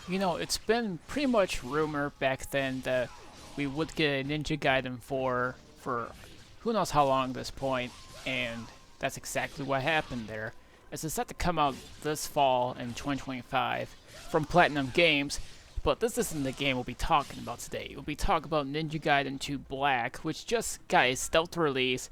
You know, it's been pretty much rumor back then that we would get a Ninja Gaiden 4 for who knows how long at this point, and that's exactly what happened there. It's set to come out this fall in 2025 from Platinum Games, but this isn't the game we'll be talking about today. We'll be talking about Ninja Gaiden 2 Black, which just got a stealth release,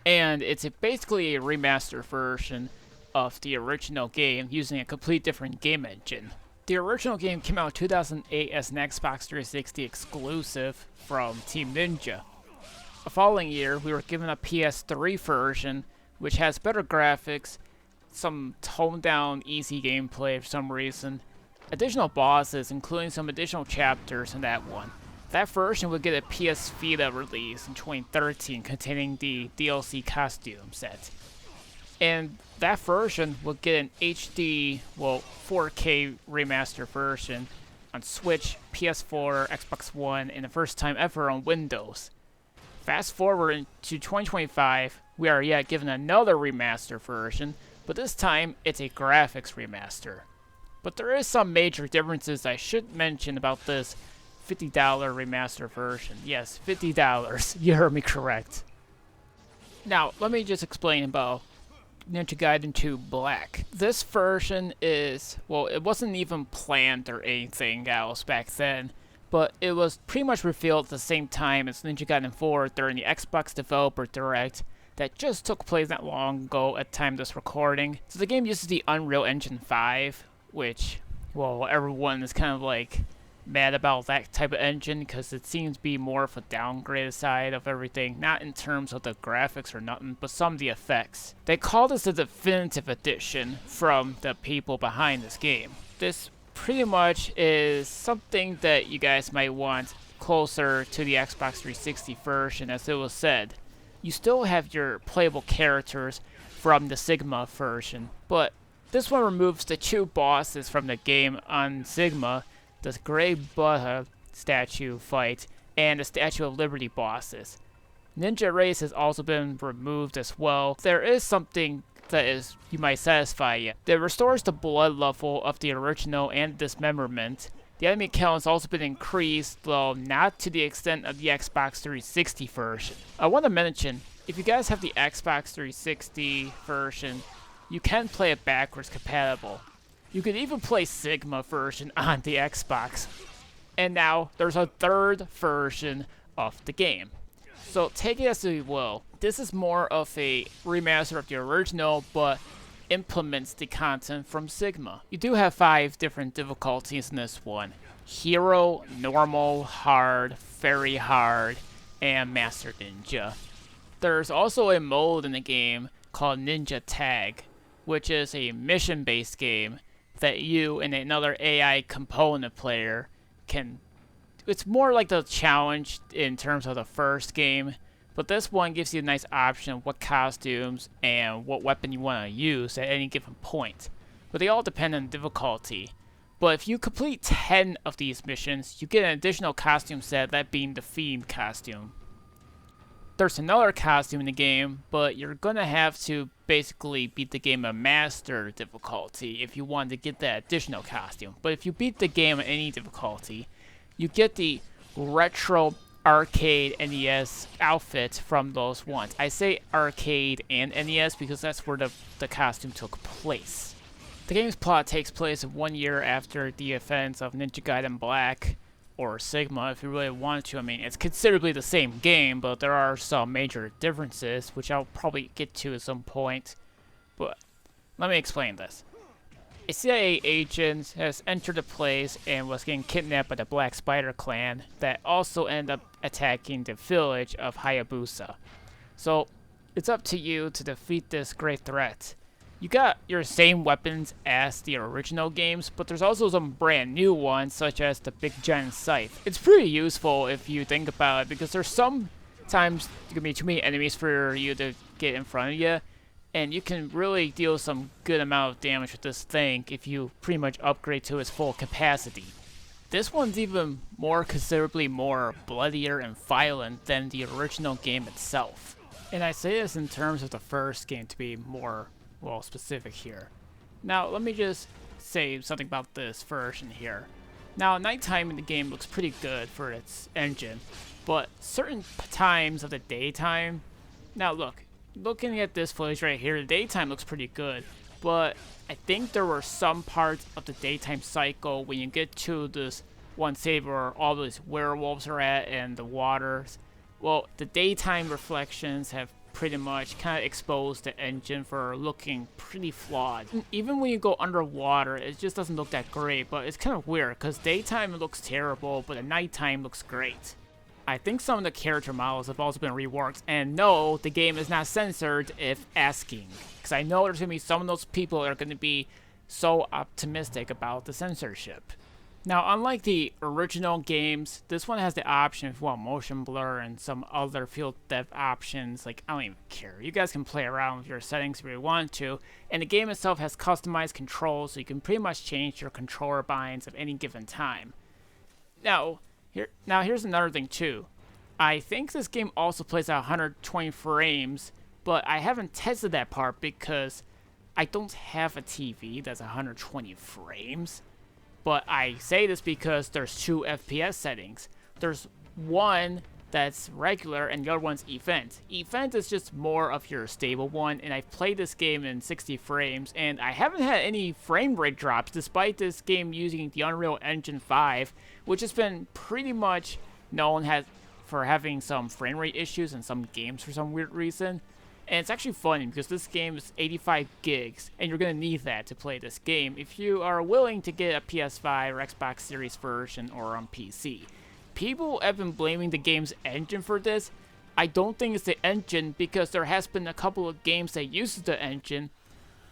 and it's basically a remaster version of the original game using a complete different game engine. The original game came out in 2008 as an Xbox 360 exclusive from Team Ninja. The following year, we were given a PS3 version, which has better graphics, some toned down, easy gameplay for some reason, additional bosses, including some additional chapters in that one. That version would get a PS Vita release in 2013 containing the DLC costume set. And that version will get an HD, 4K remaster version on Switch, PS4, Xbox One, and the first time ever on Windows. Fast forward to 2025, we are yet given another remaster version, but this time it's a graphics remaster. But there is some major differences I should mention about this $50 remaster version. Yes, $50. You heard me correct. Now, let me just explain about Ninja Gaiden 2 Black. This version is, it wasn't even planned or anything else back then, but it was pretty much revealed at the same time as Ninja Gaiden 4 during the Xbox Developer Direct that just took place not long ago at the time of this recording. So the game uses the Unreal Engine 5, which, everyone is kind of like mad about that type of engine because it seems to be more of a downgraded side of everything, not in terms of the graphics or nothing, but some of the effects. They call this the definitive edition from the people behind this game. This pretty much is something that you guys might want closer to the Xbox 360 version, as it was said. You still have your playable characters from the Sigma version, but this one removes the two bosses from the game on Sigma, the Grey Buddha statue fight, and the Statue of Liberty bosses. Ninja Race has also been removed as well. There is something that is you might satisfy you. That restores the blood level of the original and dismemberment. The enemy count has also been increased, though not to the extent of the Xbox 360 version. I want to mention, if you guys have the Xbox 360 version, you can play it backwards compatible. You can even play Sigma version on the Xbox. And now, there's a third version of the game. So take it as you will. This is more of a remaster of the original, but implements the content from Sigma. You do have 5 different difficulties in this one. Hero, Normal, Hard, Very Hard, and Master Ninja. There's also a mode in the game called Ninja Tag, which is a mission-based game that you and another AI component player can. It's more like the challenge in terms of the first game, but this one gives you a nice option of what costumes and what weapon you want to use at any given point. But they all depend on difficulty. But if you complete 10 of these missions, you get an additional costume set, that being the Fiend costume. There's another costume in the game, but you're gonna have to basically beat the game at Master difficulty if you want to get that additional costume. But if you beat the game at any difficulty, you get the retro arcade NES outfit from those ones. I say arcade and NES because that's where the costume took place. The game's plot takes place 1 year after the events of Ninja Gaiden Black, or Sigma if you really wanted to. I mean, it's considerably the same game, but there are some major differences, which I'll probably get to at some point. But let me explain this. A CIA agent has entered a place and was getting kidnapped by the Black Spider clan that also ended up attacking the village of Hayabusa. So, it's up to you to defeat this great threat. You got your same weapons as the original games, but there's also some brand new ones, such as the Big Giant Scythe. It's pretty useful if you think about it, because there's sometimes there can be too many enemies for you to get in front of you, and you can really deal some good amount of damage with this thing if you pretty much upgrade to its full capacity. This one's even considerably more bloodier and violent than the original game itself. And I say this in terms of the first game to be more specific here. Now, let me just say something about this version here. Now, nighttime in the game looks pretty good for its engine, but certain times of the daytime. Now, looking at this footage right here, the daytime looks pretty good, but I think there were some parts of the daytime cycle when you get to this one save where all those werewolves are at and the waters. Well, the daytime reflections have pretty much kind of exposed the engine for looking pretty flawed. Even when you go underwater, it just doesn't look that great, but it's kind of weird because daytime looks terrible, but at nighttime looks great. I think some of the character models have also been reworked, and no, the game is not censored if asking, because I know there's going to be some of those people that are going to be so optimistic about the censorship. Now, unlike the original games, this one has the option if you want motion blur and some other field depth options. Like, I don't even care. You guys can play around with your settings if you want to. And the game itself has customized controls, so you can pretty much change your controller binds at any given time. Now, here's another thing too. I think this game also plays at 120 frames, but I haven't tested that part because I don't have a TV that's 120 frames. But I say this because there's two FPS settings. There's one that's regular and the other one's event. Event is just more of your stable one, and I've played this game in 60 frames, and I haven't had any frame rate drops despite this game using the Unreal Engine 5, which has been pretty much known for having some frame rate issues in some games for some weird reason. And it's actually funny because this game is 85 gigs, and you're going to need that to play this game if you are willing to get a PS5 or Xbox Series version or on PC. People have been blaming the game's engine for this. I don't think it's the engine because there has been a couple of games that uses the engine,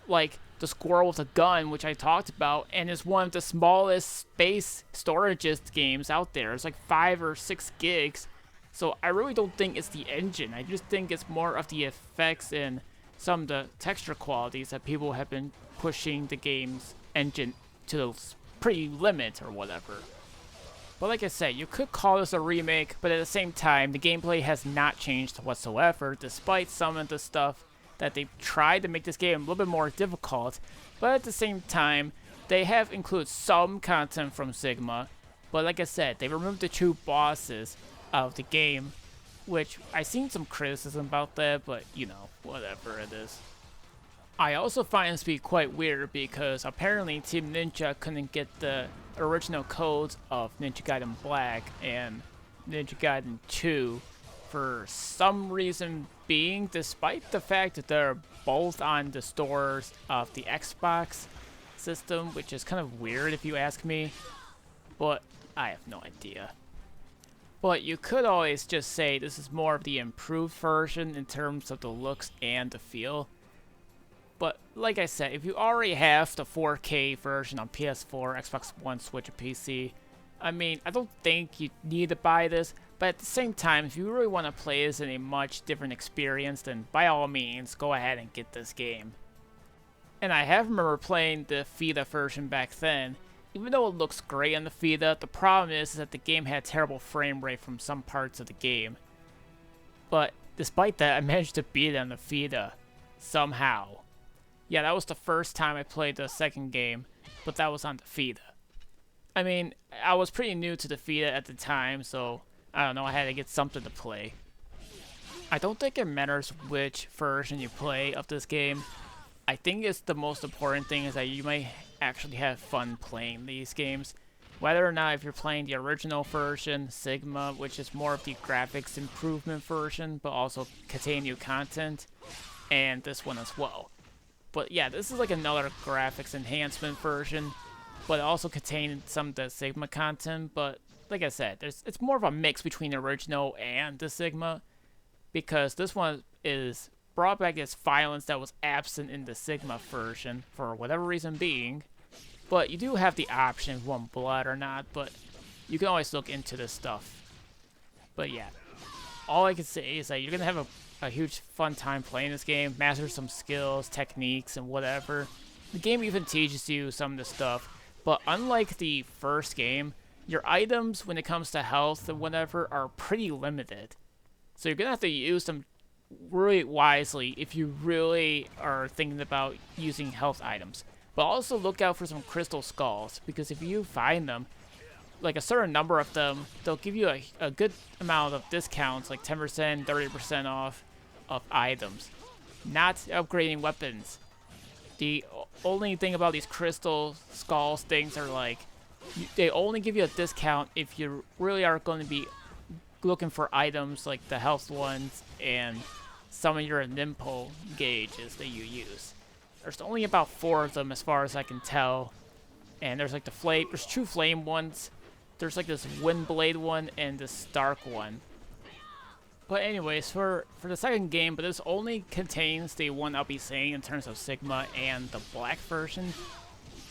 like the Squirrel with a Gun, which I talked about, and is one of the smallest space storages games out there. It's like 5 or 6 gigs. So I really don't think it's the engine. I just think it's more of the effects and some of the texture qualities that people have been pushing the game's engine to the pretty limit or whatever. But like I said, you could call this a remake, but at the same time, the gameplay has not changed whatsoever, despite some of the stuff that they've tried to make this game a little bit more difficult. But at the same time, they have included some content from Sigma. But like I said, they removed the 2 bosses of the game, which I seen some criticism about that, but you know, whatever it is. I also find this to be quite weird because apparently Team Ninja couldn't get the original codes of Ninja Gaiden Black and Ninja Gaiden 2 for some reason being, despite the fact that they're both on the stores of the Xbox system, which is kind of weird if you ask me, but I have no idea. But you could always just say this is more of the improved version in terms of the looks and the feel. But like I said, if you already have the 4K version on PS4, Xbox One, Switch, or PC, I mean, I don't think you need to buy this, but at the same time, if you really want to play this in a much different experience, then by all means, go ahead and get this game. And I have remember playing the Vita version back then. Even though it looks great on the Vita, the problem is that the game had terrible frame rate from some parts of the game. But despite that, I managed to beat it on the Vita somehow. Yeah, that was the first time I played the second game, but that was on the Vita. I mean, I was pretty new to the Vita at the time, so I don't know, I had to get something to play. I don't think it matters which version you play of this game. I think it's the most important thing is that you might actually have fun playing these games. Whether or not if you're playing the original version, Sigma, which is more of the graphics improvement version, but also contain new content, and this one as well. But yeah, this is like another graphics enhancement version, but it also contains some of the Sigma content. But like I said, it's more of a mix between the original and the Sigma, because this one is brought back its violence that was absent in the Sigma version, for whatever reason being. But you do have the option if you want blood or not, but you can always look into this stuff. But yeah, all I can say is that you're going to have a huge fun time playing this game, master some skills, techniques, and whatever. The game even teaches you some of the stuff, but unlike the first game, your items when it comes to health and whatever are pretty limited. So you're going to have to use them really wisely if you really are thinking about using health items. But also look out for some crystal skulls, because if you find them, like a certain number of them, they'll give you a good amount of discounts, like 10%, 30% off of items. Not upgrading weapons. The only thing about these crystal skulls things are like, they only give you a discount if you really are going to be looking for items like the health ones and some of your nimpo gauges that you use. There's only about 4 of them as far as I can tell. And there's like there's 2 flame ones. There's like this wind blade one and this dark one. But anyways, for the second game, but this only contains the one I'll be saying in terms of Sigma and the black version.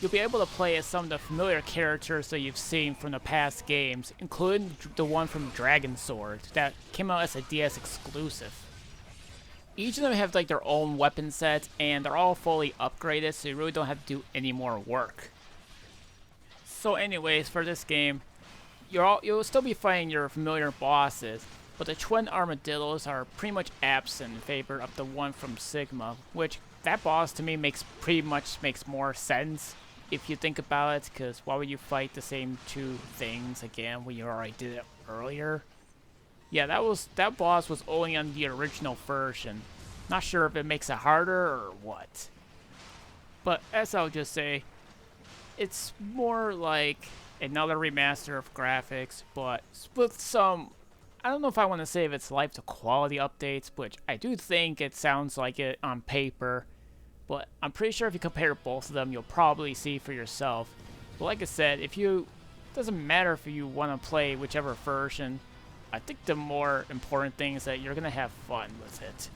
You'll be able to play as some of the familiar characters that you've seen from the past games, including the one from Dragon Sword that came out as a DS exclusive. Each of them have like their own weapon sets, and they're all fully upgraded, so you really don't have to do any more work. So anyways, for this game, you'll still be fighting your familiar bosses, but the twin armadillos are pretty much absent in favor of the one from Sigma, which that boss to me makes more sense if you think about it, because why would you fight the same 2 things again when you already did it earlier? Yeah, that boss was only on the original version. Not sure if it makes it harder or what. But as I'll just say, it's more like another remaster of graphics, but with some, I don't know if I want to say if it's life to quality updates, which I do think it sounds like it on paper, but I'm pretty sure if you compare both of them, you'll probably see for yourself. But like I said, it doesn't matter if you want to play whichever version. I think the more important thing is that you're going to have fun with it.